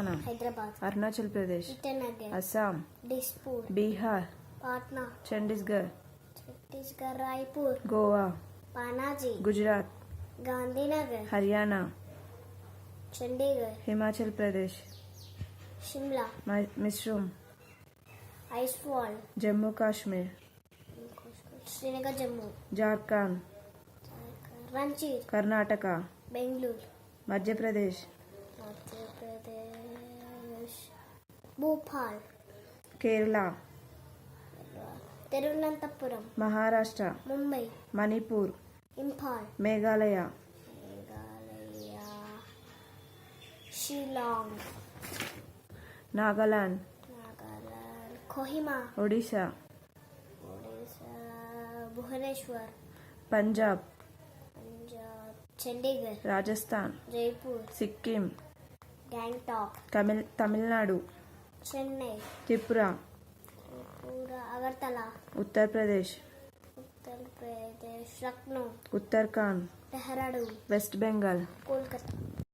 Telangana, Hyderabad, Arunachal Pradesh, Itanagar, Assam, Dispur, Bihar, Patna, Chhattisgarh, Raipur, Goa, Panaji, Gujarat, Gandhinagar, Haryana, Chandigarh, Himachal Pradesh, Shimla, మిశ్రూమ్, Aizawl, Jammu Kashmir, Srinagar, Jammu, Jharkhand, రంచీ, Karnataka, Bengaluru, Madhya Pradesh, Bhopal, Kerala, Thiruvananthapuram, Maharashtra, Mumbai, Manipur, Imphal, Meghalaya, Shillong, Nagaland, Kohima, Odisha, Bhubaneswar, Punjab, Chandigarh, Rajasthan, Jaipur, Sikkim, Gangtok, Tamil Nadu, Chennai, Tripura, Agartala, Uttar Pradesh, Uttar Pradesh, Lucknow, Uttarakhand, Dehradun, west Bengal. Kolkata.